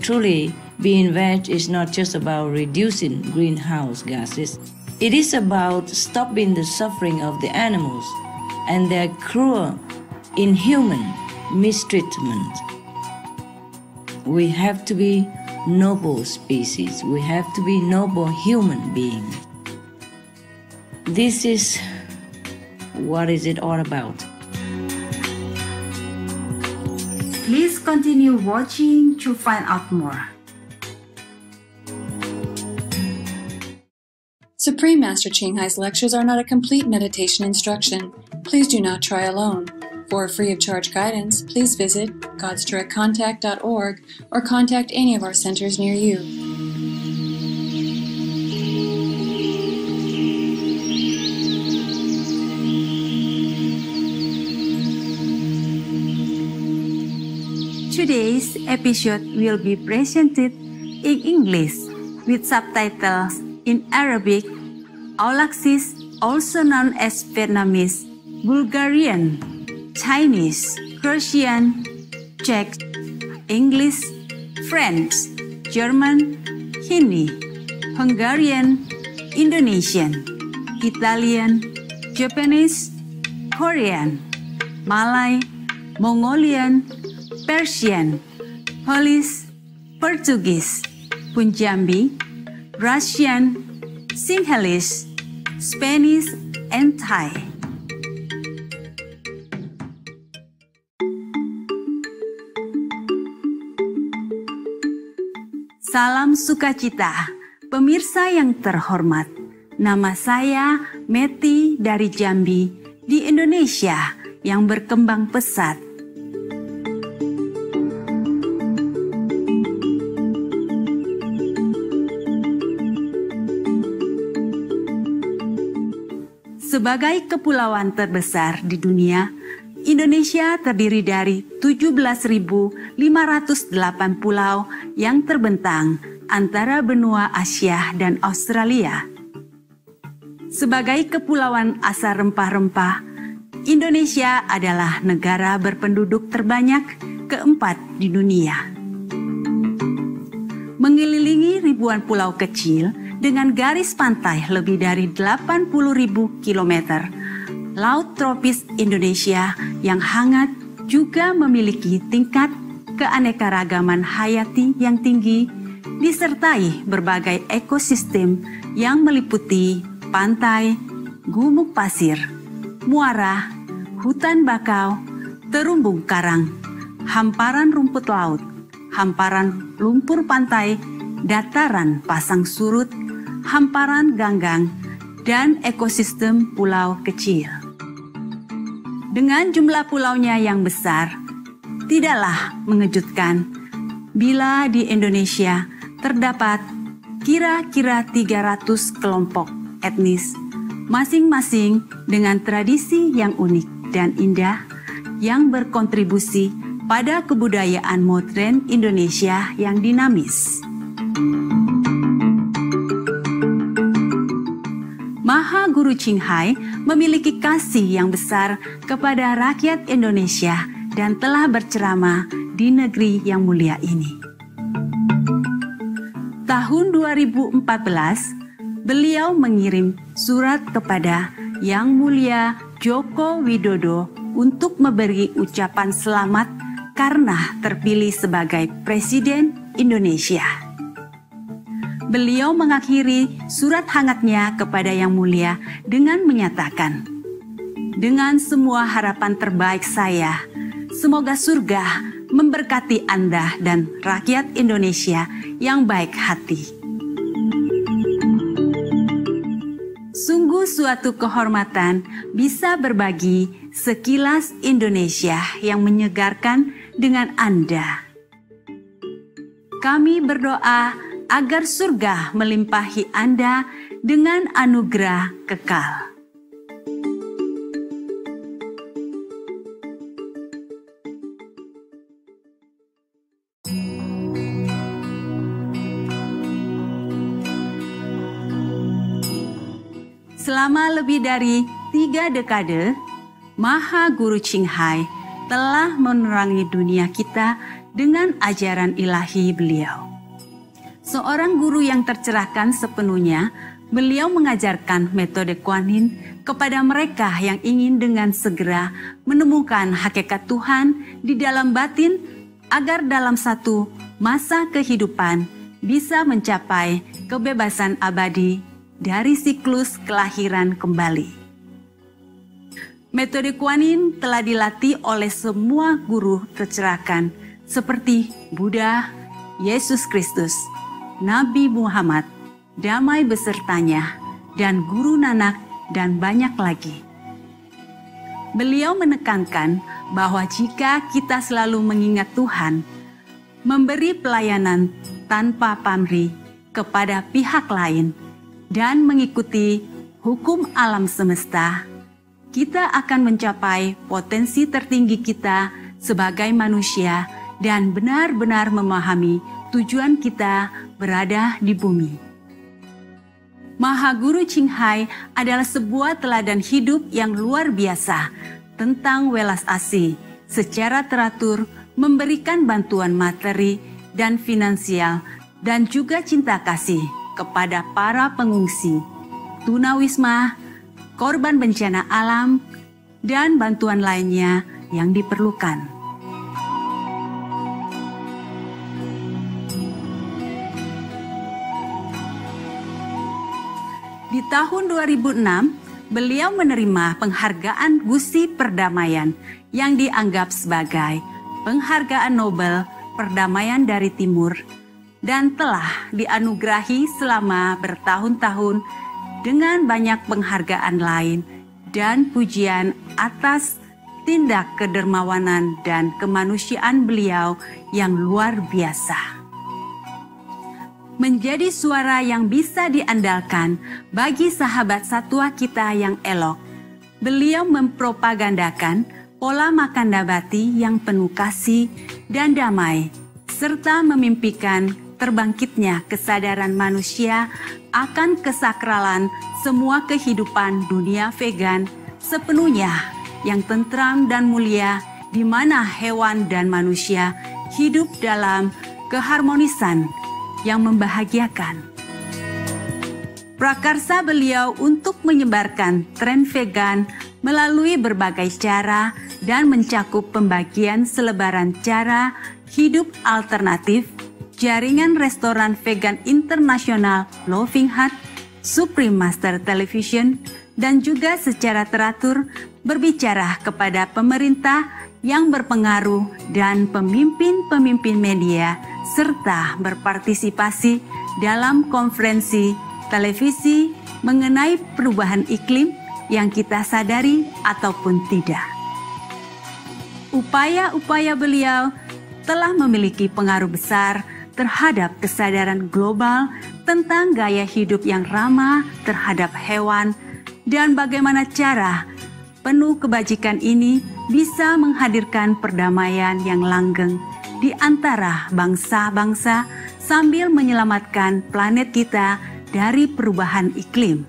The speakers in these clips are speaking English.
truly, being veg is not just about reducing greenhouse gases. It is about stopping the suffering of the animals and their cruel, inhuman mistreatment. We have to be noble species. We have to be noble human beings. This is what is it all about. Please continue watching to find out more. Supreme Master Ching Hai's lectures are not a complete meditation instruction. Please do not try alone. For free of charge guidance, please visit godsdirectcontact.org or contact any of our centers near you. Today's episode will be presented in English with subtitles in Arabic, Aulacese, also known as Vietnamese, Bulgarian, Chinese, Russian, Czech, English, French, German, Hindi, Hungarian, Indonesian, Italian, Japanese, Korean, Malay, Mongolian, Persian, Polish, Portuguese, Punjabi, Russian, Sinhalese, Spanish, and Thai. Salam sukacita, pemirsa yang terhormat. Nama saya Meti dari Jambi di Indonesia yang berkembang pesat. Sebagai kepulauan terbesar di dunia, Indonesia terdiri dari 17.508 pulau yang terbentang antara benua Asia dan Australia. Sebagai kepulauan asal rempah-rempah, Indonesia adalah negara berpenduduk terbanyak keempat di dunia. Mengelilingi ribuan pulau kecil dengan garis pantai lebih dari 80.000 kilometer, Laut tropis Indonesia yang hangat juga memiliki tingkat keanekaragaman hayati yang tinggi, disertai berbagai ekosistem yang meliputi pantai, gumuk pasir, muara, hutan bakau, terumbu karang, hamparan rumput laut, hamparan lumpur pantai, dataran pasang surut, hamparan ganggang, dan ekosistem pulau kecil. Dengan jumlah pulaunya yang besar, tidaklah mengejutkan bila di Indonesia terdapat kira-kira 300 kelompok etnis, masing-masing dengan tradisi yang unik dan indah yang berkontribusi pada kebudayaan modern Indonesia yang dinamis. Maha Guru Ching Hai memiliki kasih yang besar kepada rakyat Indonesia dan telah berceramah di negeri yang mulia ini. Tahun 2014, beliau mengirim surat kepada Yang Mulia Joko Widodo untuk memberi ucapan selamat karena terpilih sebagai Presiden Indonesia. Beliau mengakhiri surat hangatnya kepada Yang Mulia dengan menyatakan, "Dengan semua harapan terbaik saya, semoga surga memberkati Anda dan rakyat Indonesia yang baik hati." Sungguh suatu kehormatan bisa berbagi sekilas Indonesia yang menyegarkan dengan Anda. Kami berdoa agar surga melimpahi Anda dengan anugerah kekal. Selama lebih dari 3 dekade, Maha Guru Ching Hai telah menerangi dunia kita dengan ajaran ilahi beliau. Seorang guru yang tercerahkan sepenuhnya, beliau mengajarkan metode Kuan Yin kepada mereka yang ingin dengan segera menemukan hakikat Tuhan di dalam batin agar dalam satu masa kehidupan bisa mencapai kebebasan abadi dari siklus kelahiran kembali. Metode Kuan Yin telah dilatih oleh semua guru tercerahkan seperti Buddha, Yesus Kristus, Nabi Muhammad, damai besertanya, dan Guru Nanak, dan banyak lagi. Beliau menekankan bahwa jika kita selalu mengingat Tuhan, memberi pelayanan tanpa pamrih kepada pihak lain, dan mengikuti hukum alam semesta, kita akan mencapai potensi tertinggi kita sebagai manusia dan benar-benar memahami tujuan kita berada di bumi. Mahaguru Ching Hai adalah sebuah teladan hidup yang luar biasa tentang welas asih secara teratur, memberikan bantuan materi dan finansial dan juga cinta kasih kepada para pengungsi, tunawisma, korban bencana alam, dan bantuan lainnya yang diperlukan. Di tahun 2006, beliau menerima penghargaan Gusi Perdamaian yang dianggap sebagai penghargaan Nobel Perdamaian dari Timur dan telah dianugerahi selama bertahun-tahun dengan banyak penghargaan lain dan pujian atas tindak kedermawanan dan kemanusiaan beliau yang luar biasa. Menjadi suara yang bisa diandalkan bagi sahabat satwa kita yang elok, beliau mempropagandakan pola makan nabati yang penuh kasih dan damai, serta memimpikan terbangkitnya kesadaran manusia akan kesakralan semua kehidupan dunia vegan sepenuhnya yang tentram dan mulia, di mana hewan dan manusia hidup dalam keharmonisan yang membahagiakan. Prakarsa beliau untuk menyebarkan tren vegan melalui berbagai cara dan mencakup pembagian selebaran cara hidup alternatif, jaringan restoran vegan internasional Loving Heart, Supreme Master Television, dan juga secara teratur berbicara kepada pemerintah yang berpengaruh dan pemimpin-pemimpin media, serta berpartisipasi dalam konferensi televisi mengenai perubahan iklim yang kita sadari ataupun tidak. Upaya-upaya beliau telah memiliki pengaruh besar terhadap kesadaran global tentang gaya hidup yang ramah terhadap hewan dan bagaimana cara penuh kebajikan ini bisa menghadirkan perdamaian yang langgeng di antara bangsa-bangsa sambil menyelamatkan planet kita dari perubahan iklim.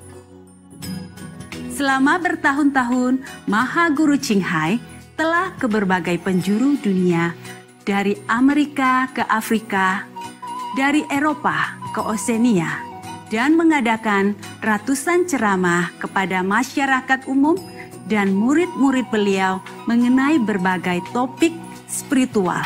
Selama bertahun-tahun, Mahaguru Ching Hai telah ke berbagai penjuru dunia, dari Amerika ke Afrika, dari Eropa ke Oseania, dan mengadakan ratusan ceramah kepada masyarakat umum dan murid-murid beliau mengenai berbagai topik spiritual.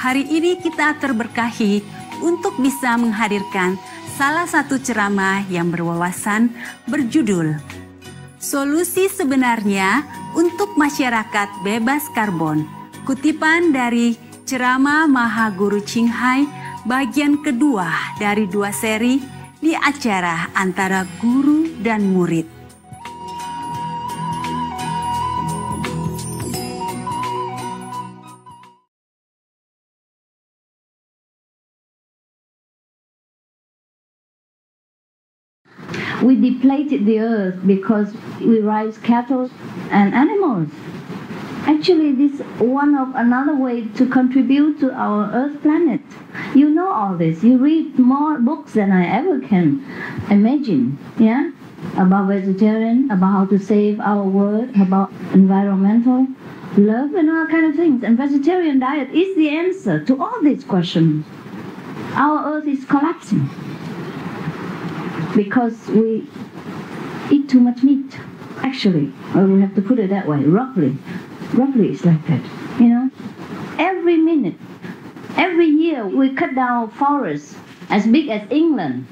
Hari ini kita terberkahi untuk bisa menghadirkan salah satu ceramah yang berwawasan berjudul Solusi Sebenarnya untuk Masyarakat Bebas Karbon, kutipan dari ceramah Mahaguru Ching Hai bagian kedua dari 2 seri di acara antara guru dan murid. We depleted the earth because we raise cattle and animals. Actually, this is one of another way to contribute to our Earth planet. You know all this. You read more books than I ever can imagine. About vegetarian, about how to save our world, about environmental. love and all kind of things. And vegetarian diet is the answer to all these questions. Our earth is collapsing because we eat too much meat. Actually, or we have to put it that way, roughly is like that, you know. Every minute, every year we cut down forests as big as England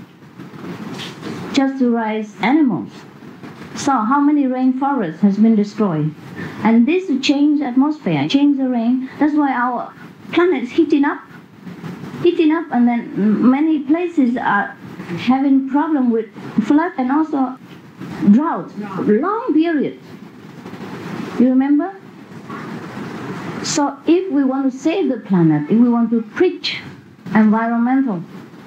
just to raise animals. So how many rainforests has been destroyed? And this will change the atmosphere, change the rain. That's why our planet is heating up, and then many places are having problem with flood and also drought, long period. You remember? So if we want to save the planet, if we want to preach environmental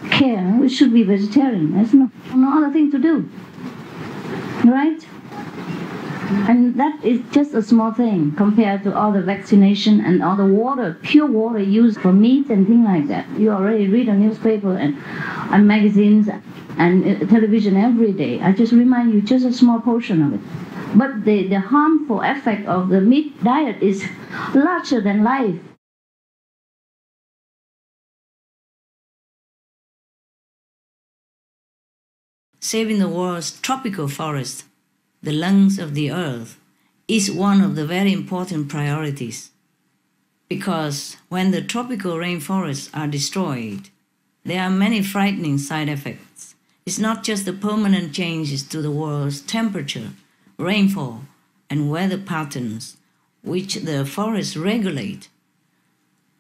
care, we should be vegetarian. There's no other thing to do, right? And that is just a small thing compared to all the vaccination and all the water, pure water used for meat and things like that. You already read a newspaper and magazines and television every day. I just remind you just a small portion of it. But the harmful effect of the meat diet is larger than life. Saving the world's tropical forest, the lungs of the earth, is one of the very important priorities. Because when the tropical rainforests are destroyed, there are many frightening side effects. It's not just the permanent changes to the world's temperature, rainfall, and weather patterns which the forests regulate.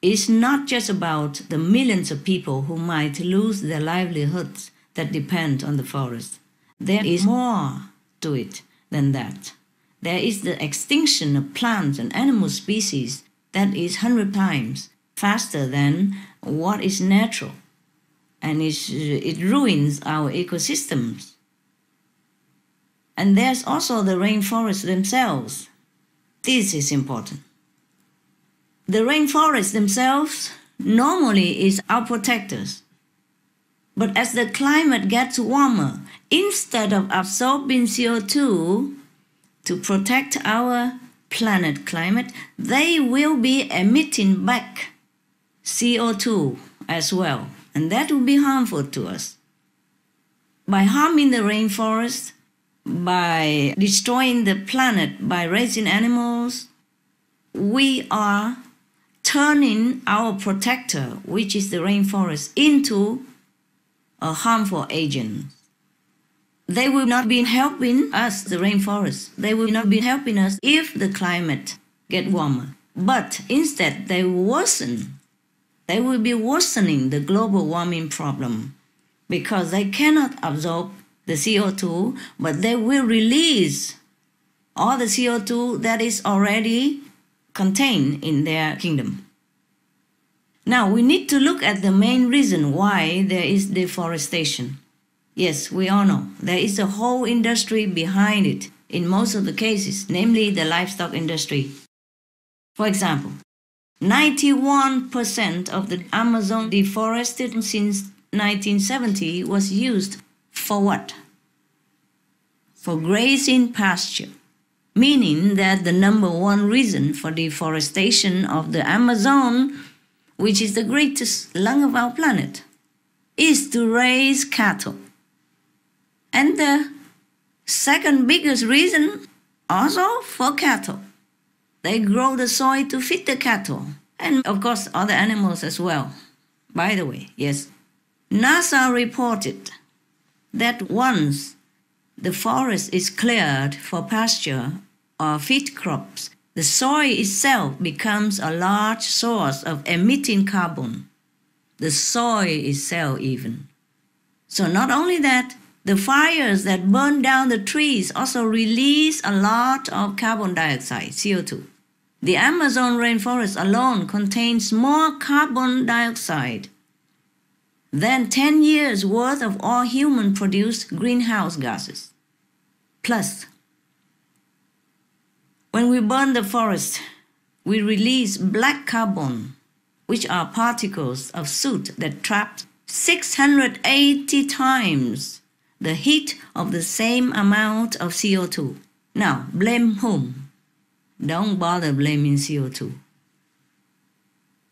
It's not just about the millions of people who might lose their livelihoods that depend on the forest. There is more to it than that. There is the extinction of plants and animal species that is 100 times faster than what is natural, and it ruins our ecosystems. And there's also the rainforests themselves. This is important. The rainforests themselves normally is our protectors. But as the climate gets warmer, instead of absorbing CO2 to protect our planet climate, they will be emitting back CO2 as well. And that will be harmful to us. By harming the rainforest, by destroying the planet, by raising animals, we are turning our protector, which is the rainforest, into a harmful agent. They will not be helping us, the rainforest. They will not be helping us if the climate gets warmer. But instead, they worsen. They will be worsening the global warming problem because they cannot absorb the CO2, but they will release all the CO2 that is already contained in their kingdom. Now, we need to look at the main reason why there is deforestation. Yes, we all know there is a whole industry behind it in most of the cases, namely the livestock industry. For example, 91% of the Amazon deforested since 1970 was used for what? For grazing pasture, meaning that the number one reason for deforestation of the Amazon, which is the greatest lung of our planet, is to raise cattle. And the second biggest reason also for cattle. They grow the soil to feed the cattle, and of course other animals as well. By the way, yes, NASA reported that once the forest is cleared for pasture or feed crops, the soil itself becomes a large source of emitting carbon. The soil itself even. So not only that, the fires that burn down the trees also release a lot of carbon dioxide, CO2. The Amazon rainforest alone contains more carbon dioxide than 10 years' worth of all human-produced greenhouse gases. Plus, when we burn the forest, we release black carbon, which are particles of soot that trap 680 times the heat of the same amount of CO2. Now, blame whom? don't bother blaming CO2.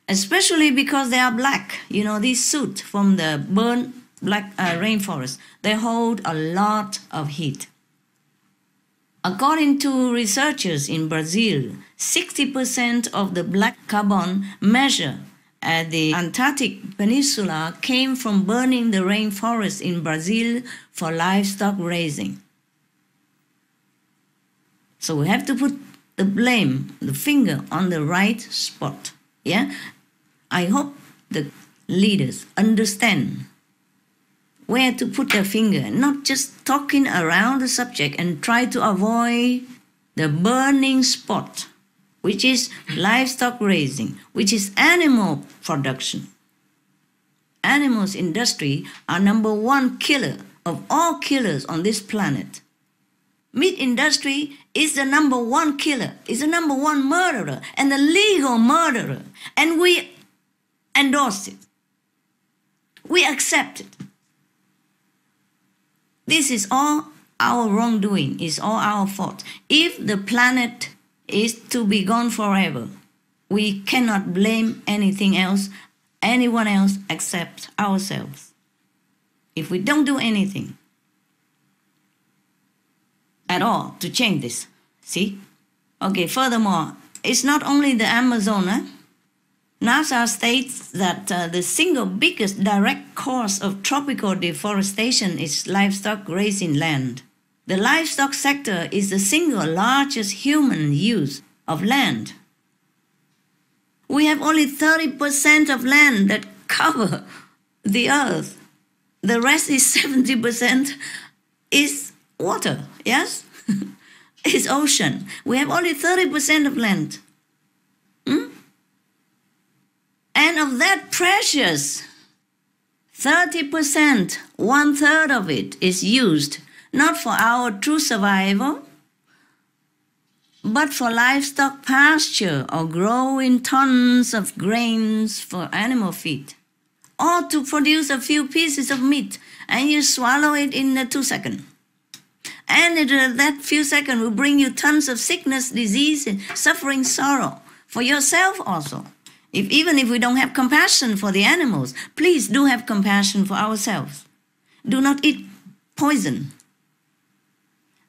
Especially because they are black. You know, these soot from the burnt black rainforest, they hold a lot of heat. According to researchers in Brazil, 60% of the black carbon measured at the Antarctic Peninsula came from burning the rainforest in Brazil for livestock raising. So we have to put the blame, the finger on the right spot. Yeah? I hope the leaders understand where to put their finger, not just talking around the subject and try to avoid the burning spot, which is livestock raising, which is animal production. Animals industry are #1 killer of all killers on this planet. Meat industry is the #1 killer, is the #1 murderer, and the legal murderer. And we endorse it. We accept it. This is all our wrongdoing, is all our fault. If the planet is to be gone forever, we cannot blame anything else, anyone else except ourselves. If we don't do anything at all to change this, see? Okay, furthermore, it's not only the Amazon. NASA states that the single biggest direct cause of tropical deforestation is livestock grazing land. The livestock sector is the single largest human use of land. We have only 30% of land that cover the earth. The rest is 70% is water, yes? It's ocean. We have only 30% of land. And of that precious 30%, 1/3 of it is used not for our true survival, but for livestock pasture or growing tons of grains for animal feed, or to produce a few pieces of meat and you swallow it in 2 seconds. And that few seconds will bring you tons of sickness, disease, and suffering, sorrow for yourself also. Even if we don't have compassion for the animals, please do have compassion for ourselves. Do not eat poison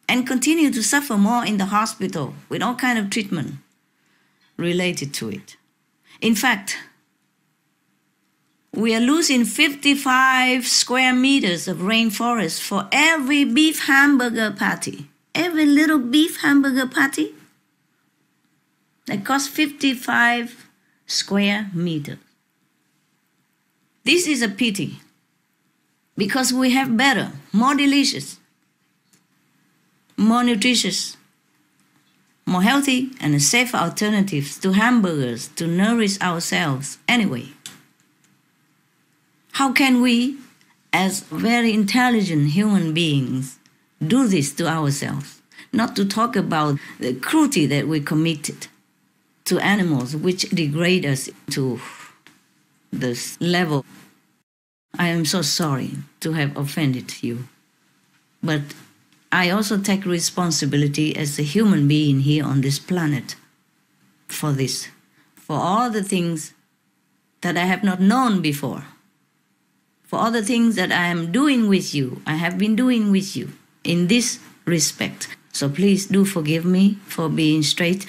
and continue to suffer more in the hospital with all kind of treatment related to it. In fact, we are losing 55 square meters of rainforest for every beef hamburger patty. Every little beef hamburger patty that costs 55 square meters. This is a pity because we have better, more delicious, more nutritious, more healthy and safe alternatives to hamburgers to nourish ourselves anyway. How can we, as very intelligent human beings, do this to ourselves? Not to talk about the cruelty that we committed to animals, which degrade us to this level. I am so sorry to have offended you. But I also take responsibility as a human being here on this planet for this, for all the things that I have not known before, for all the things that I am doing with you, I have been doing with you in this respect. So please do forgive me for being straight,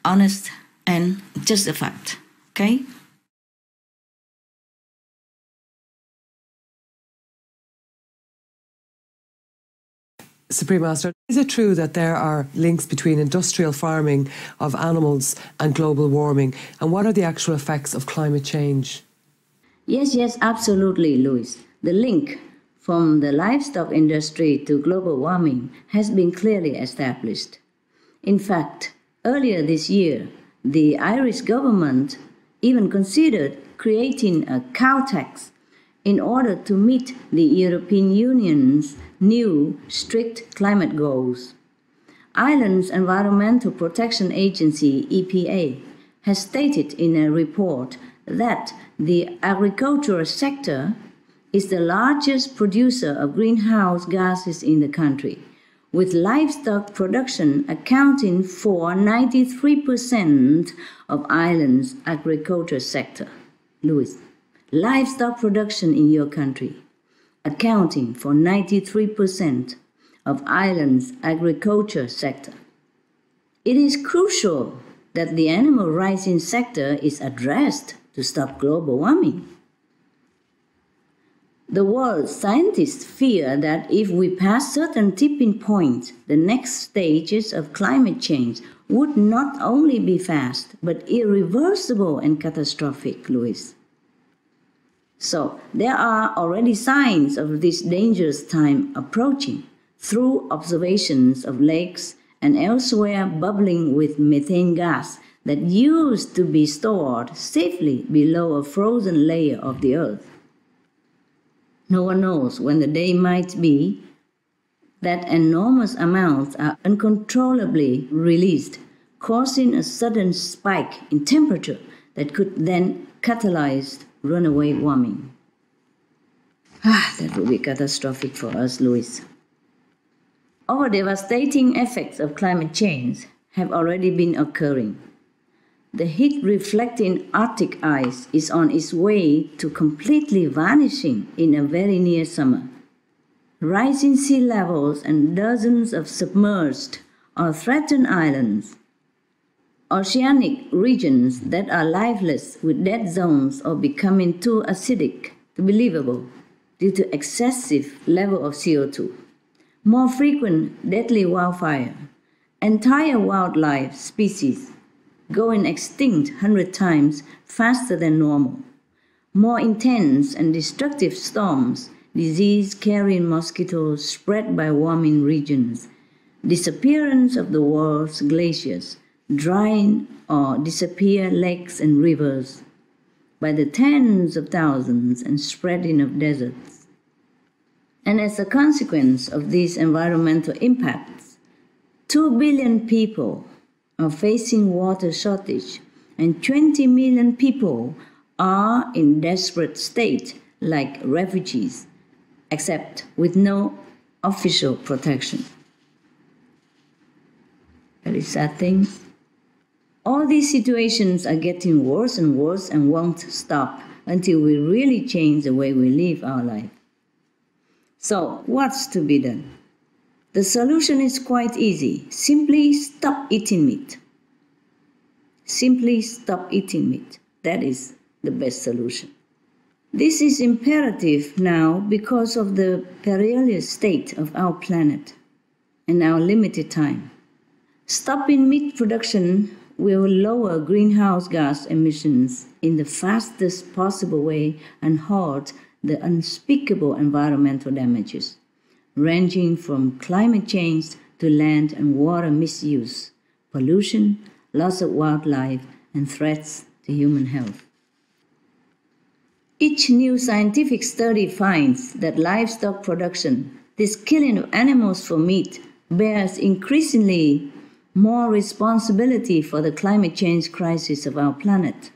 honest, and just a fact, okay? Supreme Master, is it true that there are links between industrial farming of animals and global warming? And what are the actual effects of climate change? Yes, absolutely, Louis. The link from the livestock industry to global warming has been clearly established. In fact, earlier this year, the Irish government even considered creating a cow tax in order to meet the European Union's new strict climate goals. Ireland's Environmental Protection Agency, EPA, has stated in a report that the agricultural sector is the largest producer of greenhouse gases in the country, with livestock production accounting for 93% of Ireland's agriculture sector. Louis, livestock production in your country accounting for 93% of Ireland's agriculture sector. It is crucial that the animal raising sector is addressed to stop global warming. The world's scientists fear that if we pass certain tipping points, the next stages of climate change would not only be fast, but irreversible and catastrophic, Louis. So, there are already signs of this dangerous time approaching through observations of lakes and elsewhere bubbling with methane gas that used to be stored safely below a frozen layer of the earth. No one knows when the day might be that enormous amounts are uncontrollably released, causing a sudden spike in temperature that could then catalyze runaway warming. That would be catastrophic for us, Louis. Our devastating effects of climate change have already been occurring. The heat-reflecting Arctic ice is on its way to completely vanishing in a very near summer. Rising sea levels and dozens of submerged or threatened islands, oceanic regions that are lifeless with dead zones or becoming too acidic to be livable due to excessive level of CO2, more frequent deadly wildfire, entire wildlife species going extinct 100 times faster than normal, more intense and destructive storms, disease-carrying mosquitoes spread by warming regions, disappearance of the world's glaciers, drying or disappear lakes and rivers by the tens of thousands and spreading of deserts. And as a consequence of these environmental impacts, 2 billion people are facing water shortage, and 20 million people are in desperate state like refugees, except with no official protection. Very sad things. All these situations are getting worse and worse and won't stop until we really change the way we live our life. So, what's to be done? The solution is quite easy. Simply stop eating meat. Simply stop eating meat. That is the best solution. This is imperative now because of the perilous state of our planet and our limited time. Stopping meat production will lower greenhouse gas emissions in the fastest possible way and halt the unspeakable environmental damages, ranging from climate change to land and water misuse, pollution, loss of wildlife, and threats to human health. Each new scientific study finds that livestock production, this killing of animals for meat, bears increasingly more responsibility for the climate change crisis of our planet.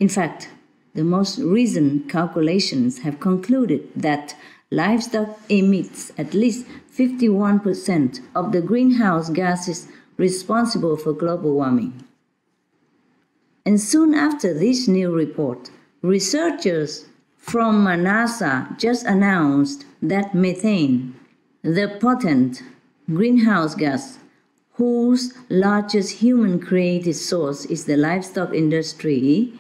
In fact, the most recent calculations have concluded that livestock emits at least 51% of the greenhouse gases responsible for global warming. And soon after this new report, researchers from NASA just announced that methane, the potent greenhouse gas whose largest human-created source is the livestock industry,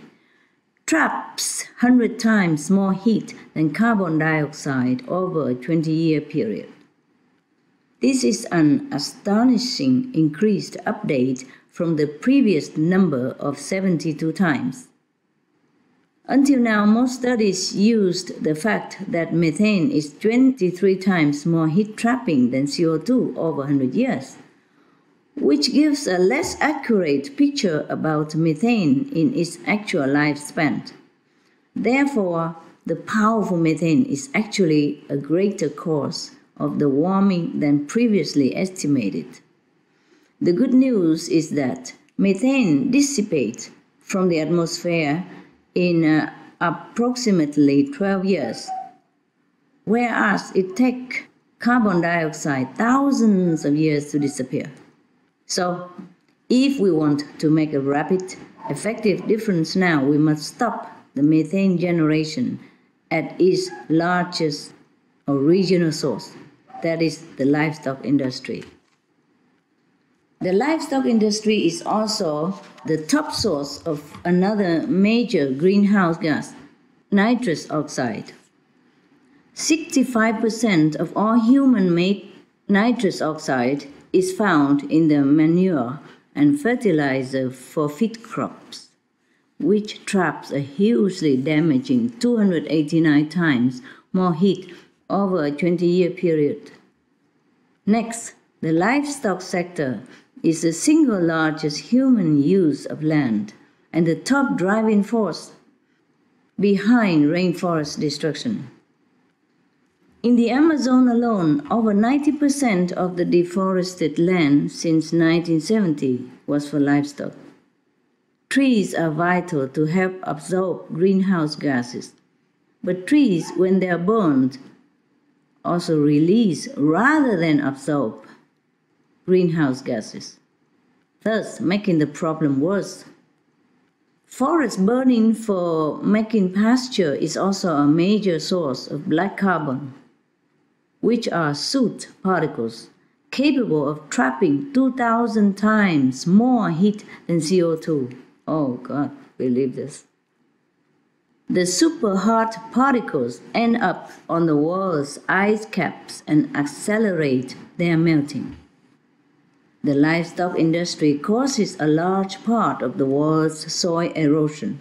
traps 100 times more heat than carbon dioxide over a 20-year period. This is an astonishing increased update from the previous number of 72 times. Until now, most studies used the fact that methane is 23 times more heat-trapping than CO2 over 100 years, which gives a less accurate picture about methane in its actual lifespan. Therefore, the powerful methane is actually a greater cause of the warming than previously estimated. The good news is that methane dissipates from the atmosphere in approximately 12 years, whereas it takes carbon dioxide thousands of years to disappear. So, if we want to make a rapid, effective difference now, we must stop the methane generation at its largest original source, that is the livestock industry. The livestock industry is also the top source of another major greenhouse gas, nitrous oxide. 65% of all human-made nitrous oxide is found in the manure and fertilizer for feed crops, which traps a hugely damaging 289 times more heat over a 20-year period. Next, the livestock sector is the single largest human use of land and the top driving force behind rainforest destruction. In the Amazon alone, over 90% of the deforested land since 1970 was for livestock. Trees are vital to help absorb greenhouse gases, but trees, when they are burned, also release rather than absorb greenhouse gases, thus making the problem worse. Forest burning for making pasture is also a major source of black carbon, which are soot particles capable of trapping 2,000 times more heat than CO2. Oh God, believe this. The super hot particles end up on the world's ice caps and accelerate their melting. The livestock industry causes a large part of the world's soil erosion.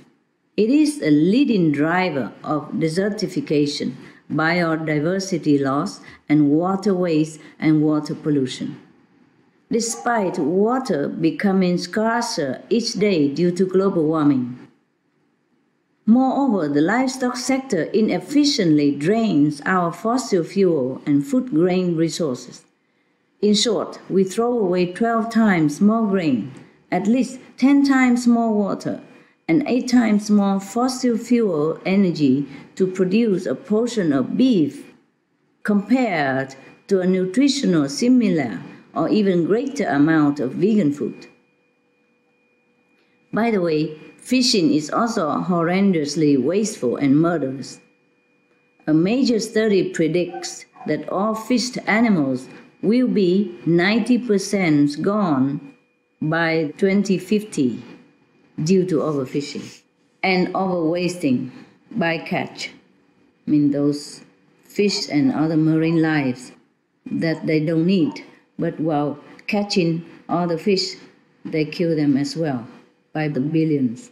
It is a leading driver of desertification, biodiversity loss, and water waste and water pollution. Despite water becoming scarcer each day due to global warming. Moreover, the livestock sector inefficiently drains our fossil fuel and food grain resources. In short, we throw away 12 times more grain, at least 10 times more water, and 8 times more fossil fuel energy to produce a portion of beef compared to a nutritional similar or even greater amount of vegan food. By the way, fishing is also horrendously wasteful and murderous. A major study predicts that all fished animals will be 90% gone by 2050 due to overfishing and overwasting by catch. I mean those fish and other marine lives that they don't need, but while catching all the fish, they kill them as well by the billions.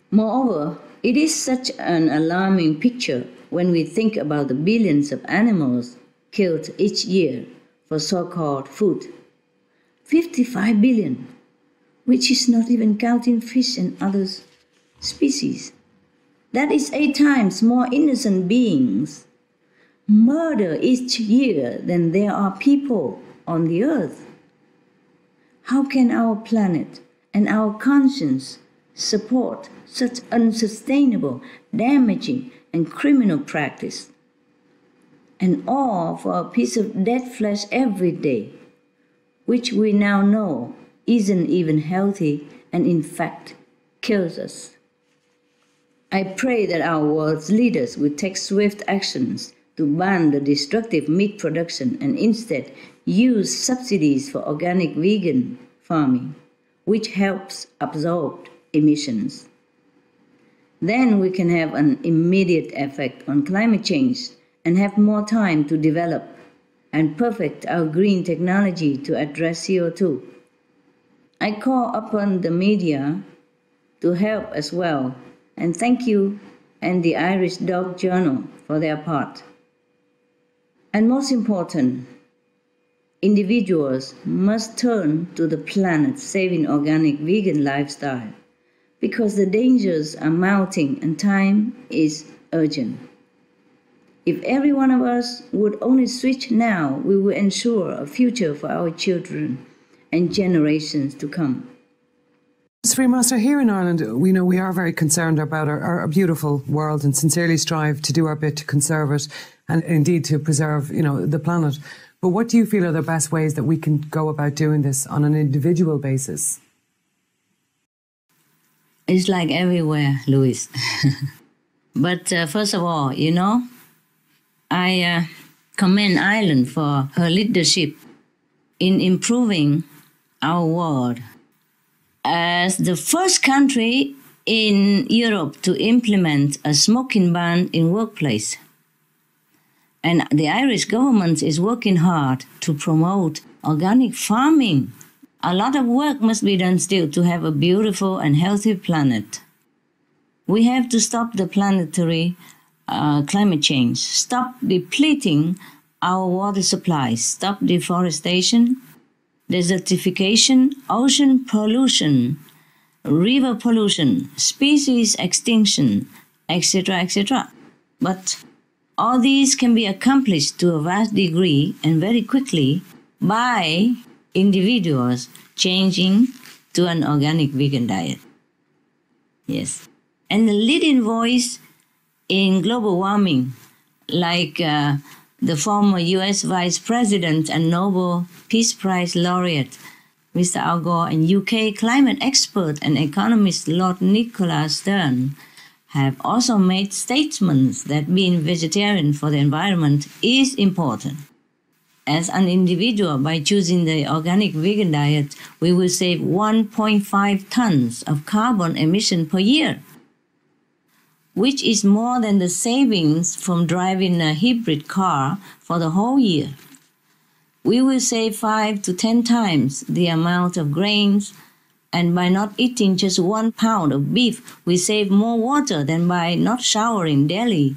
Moreover, it is such an alarming picture when we think about the billions of animals killed each year for so-called food. 55 billion, which is not even counting fish and other species. That is 8 times more innocent beings murdered each year than there are people on the earth. How can our planet and our conscience support such unsustainable, damaging, and criminal practice? And all for a piece of dead flesh every day, which we now know isn't even healthy and in fact kills us. I pray that our world's leaders will take swift actions to ban the destructive meat production and instead use subsidies for organic vegan farming, which helps absorb emissions. Then we can have an immediate effect on climate change and have more time to develop and perfect our green technology to address CO2. I call upon the media to help as well, and thank you and the Irish Dog Journal for their part. And most important, individuals must turn to the planet-saving organic vegan lifestyle because the dangers are mounting and time is urgent. If every one of us would only switch now, we will ensure a future for our children and generations to come. Supreme Master, here in Ireland, we know we are very concerned about our beautiful world and sincerely strive to do our bit to conserve it and indeed to preserve, the planet. But what do you feel are the best ways that we can go about doing this on an individual basis? It's like everywhere, Louise. But first of all, I commend Ireland for her leadership in improving our world. As the first country in Europe to implement a smoking ban in workplace. And the Irish government is working hard to promote organic farming. A lot of work must be done still to have a beautiful and healthy planet. We have to stop the planetary climate change, stop depleting our water supplies, stop deforestation, desertification, ocean pollution, river pollution, species extinction, etc., etc. But all these can be accomplished to a vast degree and very quickly by individuals changing to an organic vegan diet. Yes. And the leading voice in global warming, like the former US Vice President and Nobel Peace Prize laureate, Mr. Al Gore, and UK climate expert and economist Lord Nicholas Stern, have also made statements that being vegetarian for the environment is important. As an individual, by choosing the organic vegan diet, we will save 1.5 tons of carbon emission per year, which is more than the savings from driving a hybrid car for the whole year. We will save 5 to 10 times the amount of grains, and by not eating just 1 pound of beef, we save more water than by not showering daily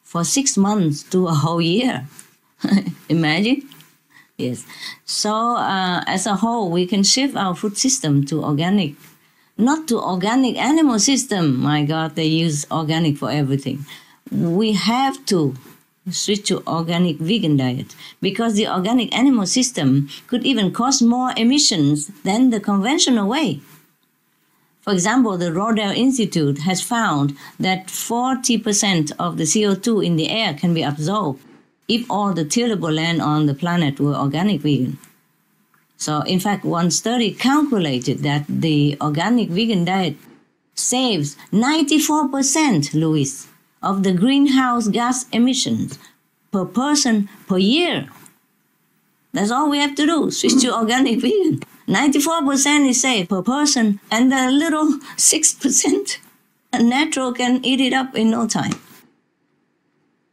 for 6 months to a whole year. Imagine? Yes. So as a whole, we can shift our food system to organic, not to organic animal system. My God, they use organic for everything. We have to switch to organic vegan diet because the organic animal system could even cause more emissions than the conventional way. For example, the Rodale Institute has found that 40% of the CO2 in the air can be absorbed if all the tillable land on the planet were organic vegan. So, in fact, one study calculated that the organic vegan diet saves 94%, Louis, of the greenhouse gas emissions per person per year. That's all we have to do, switch to organic vegan. 94% is saved per person, and the little 6% natural can eat it up in no time.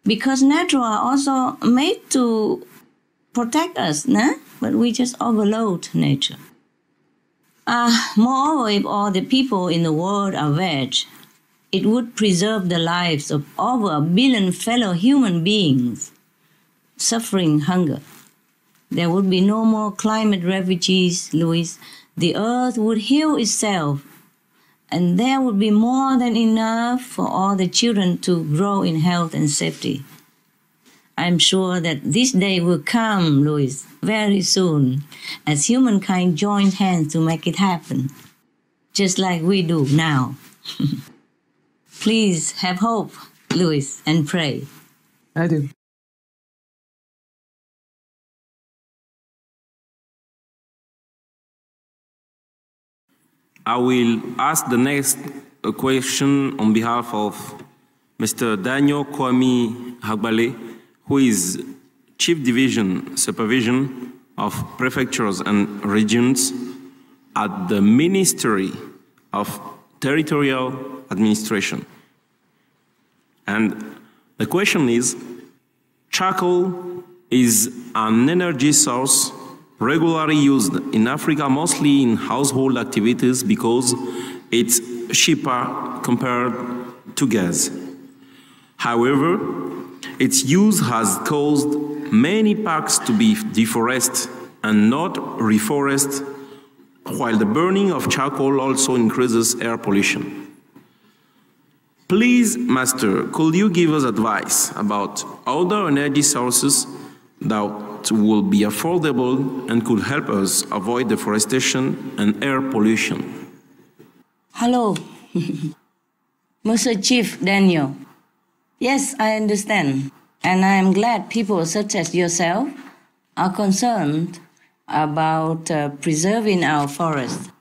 Because natural are also made to protect us, nah? But we just overload nature. Moreover, if all the people in the world are veg, it would preserve the lives of over 1 billion fellow human beings suffering hunger. There would be no more climate refugees, Louis. The earth would heal itself, and there would be more than enough for all the children to grow in health and safety. I'm sure that this day will come, Louis, very soon, as humankind joins hands to make it happen, just like we do now. Please have hope, Louis, and pray. I do. I will ask the next question on behalf of Mr. Daniel Kwame Hagbale, who is Chief Division Supervision of Prefectures and Regions at the Ministry of Territorial Administration. And the question is, charcoal is an energy source regularly used in Africa, mostly in household activities because it's cheaper compared to gas. However, its use has caused many parks to be deforested and not reforested, while the burning of charcoal also increases air pollution. Please, Master, could you give us advice about other energy sources that will be affordable and could help us avoid deforestation and air pollution? Hello, Mr. Chief Daniel. Yes, I understand, and I am glad people such as yourself are concerned about preserving our forests.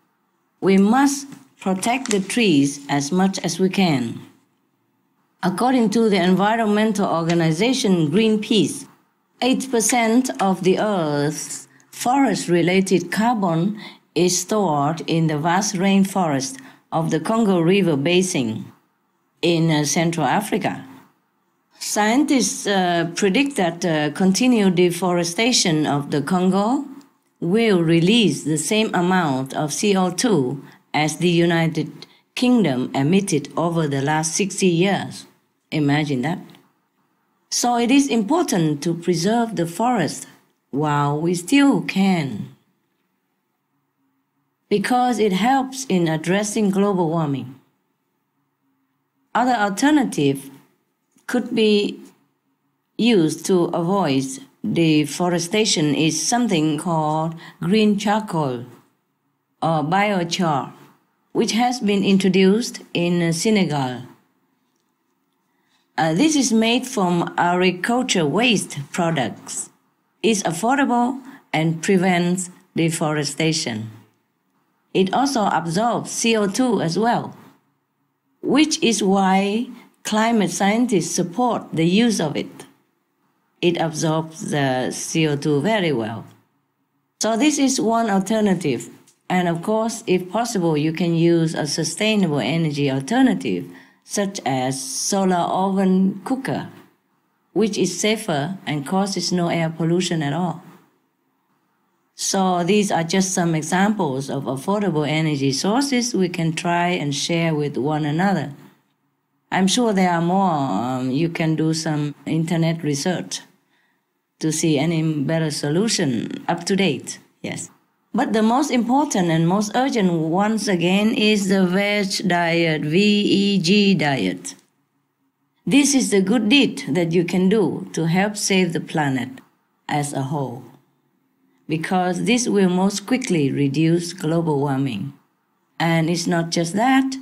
We must protect the trees as much as we can. According to the environmental organization Greenpeace, 8% of the Earth's forest-related carbon is stored in the vast rainforest of the Congo River Basin in Central Africa. Scientists predict that continued deforestation of the Congo will release the same amount of CO2 as the United Kingdom emitted over the last 60 years. Imagine that. So it is important to preserve the forest while we still can, because it helps in addressing global warming. Other alternatives could be used to avoid deforestation is something called green charcoal or biochar, which has been introduced in Senegal. This is made from agriculture waste products. It's affordable and prevents deforestation. It also absorbs CO2 as well, which is why climate scientists support the use of it. It absorbs the CO2 very well. So this is one alternative. And of course, if possible, you can use a sustainable energy alternative, such as solar oven cooker, which is safer and causes no air pollution at all. So these are just some examples of affordable energy sources we can try and share with one another. I'm sure there are more. You can do some internet research to see any better solution up to date, yes. But the most important and most urgent once again is the veg diet, VEG diet. This is the good deed that you can do to help save the planet as a whole, because this will most quickly reduce global warming. And it's not just that.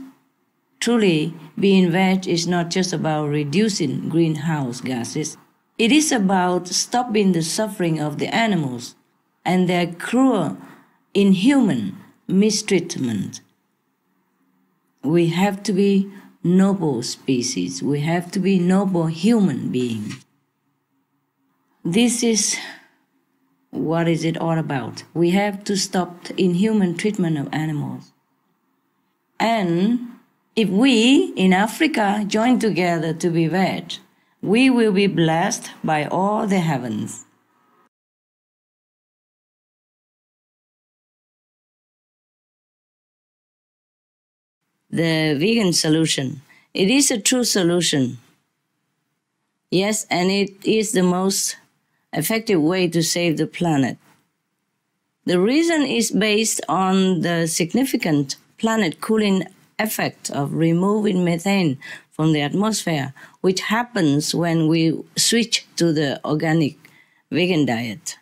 Truly, being veg is not just about reducing greenhouse gases. It is about stopping the suffering of the animals and their cruel, inhuman mistreatment. We have to be noble species. We have to be noble human beings. This is what is it all about. We have to stop the inhuman treatment of animals. And if we in Africa join together to be veg, we will be blessed by all the heavens. The vegan solution. It is a true solution. Yes, and it is the most effective way to save the planet. The reason is based on the significant planet cooling effect of removing methane from the atmosphere, which happens when we switch to the organic vegan diet.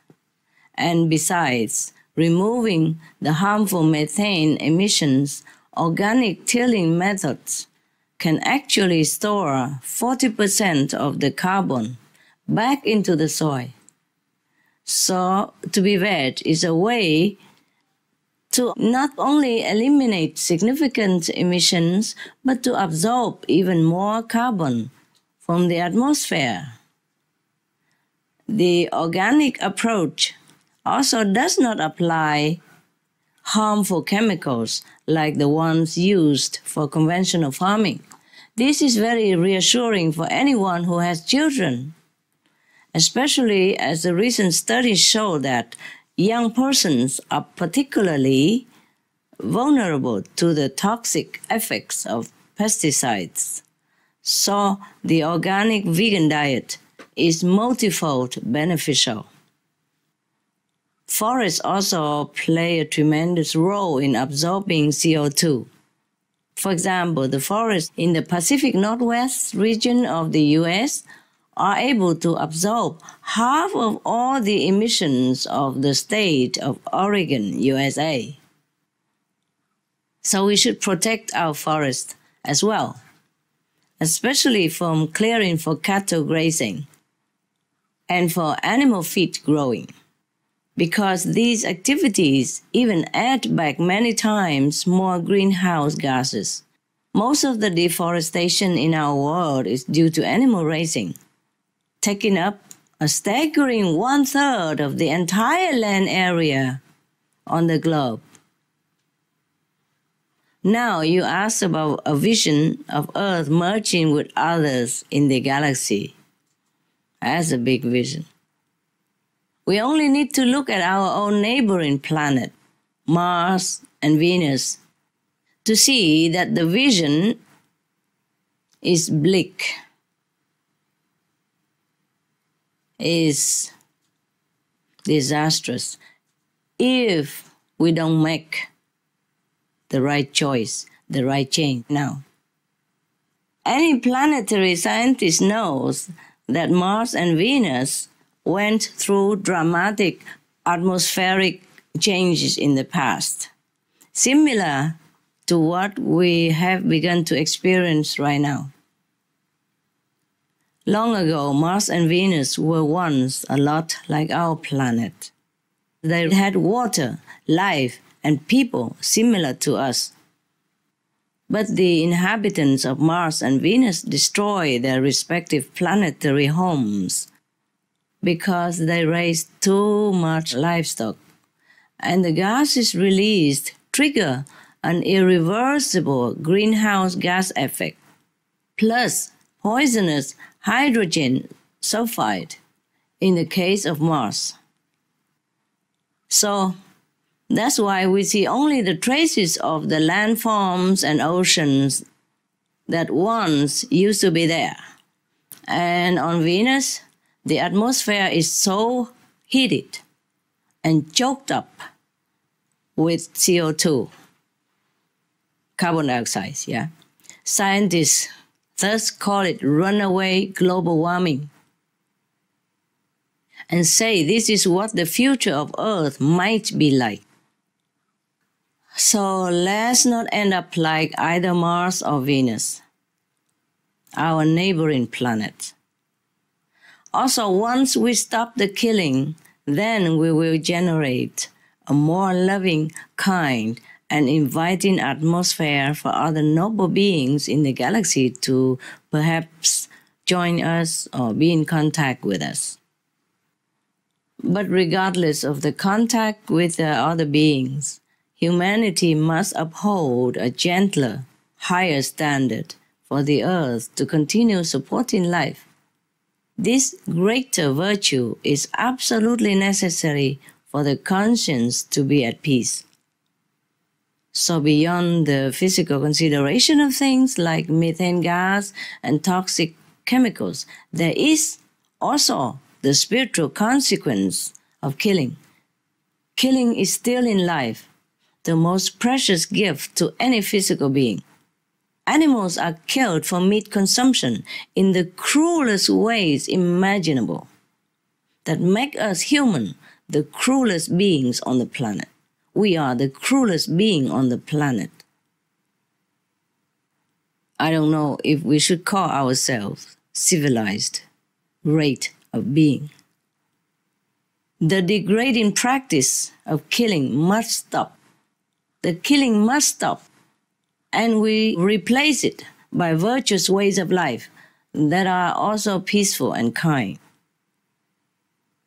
And besides removing the harmful methane emissions, organic tilling methods can actually store 40% of the carbon back into the soil. So to be veg is a way to not only eliminate significant emissions, but to absorb even more carbon from the atmosphere. The organic approach also does not apply harmful chemicals like the ones used for conventional farming. This is very reassuring for anyone who has children, especially as the recent studies show that young persons are particularly vulnerable to the toxic effects of pesticides. So the organic vegan diet is multifold beneficial. Forests also play a tremendous role in absorbing CO2. For example, the forests in the Pacific Northwest region of the US are able to absorb half of all the emissions of the state of Oregon, USA. So we should protect our forest as well, especially from clearing for cattle grazing and for animal feed growing, because these activities even add back many times more greenhouse gases. Most of the deforestation in our world is due to animal raising, taking up a staggering 1/3 of the entire land area on the globe. Now you ask about a vision of Earth merging with others in the galaxy. That's a big vision. We only need to look at our own neighboring planet, Mars and Venus, to see that the vision is bleak, is disastrous, if we don't make the right choice, the right change now. Any planetary scientist knows that Mars and Venus went through dramatic atmospheric changes in the past, similar to what we have begun to experience right now. Long ago, Mars and Venus were once a lot like our planet. They had water, life, and people similar to us. But the inhabitants of Mars and Venus destroy their respective planetary homes because they raised too much livestock, and the gases released trigger an irreversible greenhouse gas effect, plus poisonous hydrogen sulfide in the case of Mars. So that's why we see only the traces of the landforms and oceans that once used to be there. And on Venus, the atmosphere is so heated and choked up with CO2, carbon dioxide, yeah. Scientists thus call it runaway global warming and say this is what the future of Earth might be like. So let's not end up like either Mars or Venus, our neighboring planet. Also, once we stop the killing, then we will generate a more loving, kind, and inviting atmosphere for other noble beings in the galaxy to perhaps join us or be in contact with us. But regardless of the contact with the other beings, humanity must uphold a gentler, higher standard for the Earth to continue supporting life. This greater virtue is absolutely necessary for the conscience to be at peace. So beyond the physical consideration of things like methane gas and toxic chemicals, there is also the spiritual consequence of killing. Killing is stealing life, the most precious gift to any physical being. Animals are killed for meat consumption in the cruelest ways imaginable that make us human the cruelest beings on the planet. We are the cruelest being on the planet. I don't know if we should call ourselves civilized rate of being. The degrading practice of killing must stop. The killing must stop, and we replace it by virtuous ways of life that are also peaceful and kind.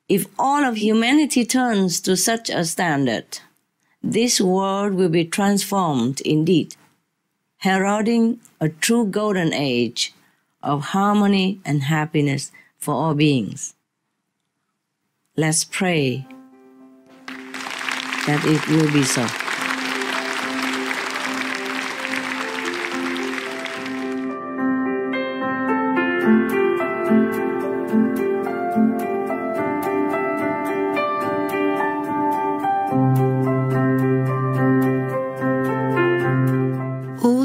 If all of humanity turns to such a standard, this world will be transformed indeed, heralding a true golden age of harmony and happiness for all beings. Let's pray that it will be so.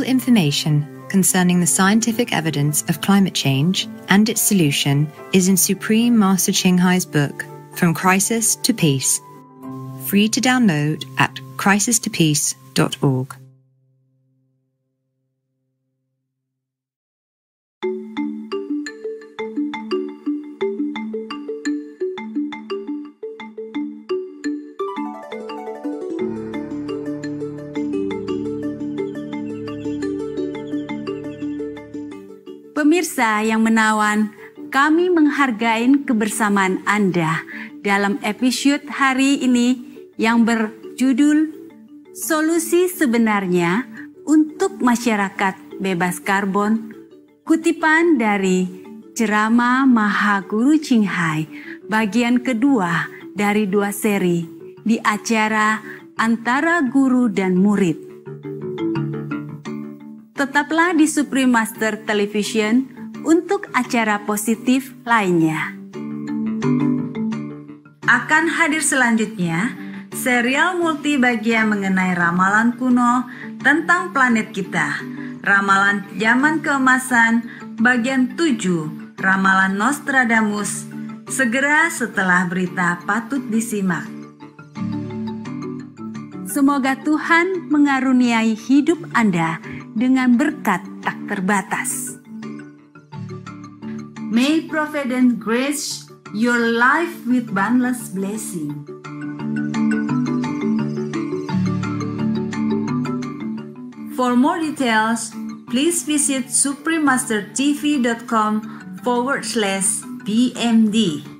Information concerning the scientific evidence of climate change and its solution is in Supreme Master Ching Hai's book, From Crisis to Peace, free to download at crisistopeace.org. Pemirsa yang menawan, kami menghargai kebersamaan Anda dalam episode hari ini yang berjudul Solusi Sebenarnya untuk Masyarakat Bebas Karbon, kutipan dari Ceramah Maha Guru Ching Hai, bagian kedua dari 2 seri di acara Antara Guru dan Murid. Tetaplah di Supreme Master Television untuk acara positif lainnya. Akan hadir selanjutnya serial multi bagian mengenai ramalan kuno tentang planet kita. Ramalan Zaman Keemasan bagian 7, Ramalan Nostradamus, segera setelah berita patut disimak. Semoga Tuhan mengaruniai hidup Anda dengan berkat tak terbatas. May Providence grace your life with boundless blessing. For more details, please visit suprememastertv.com/BMD.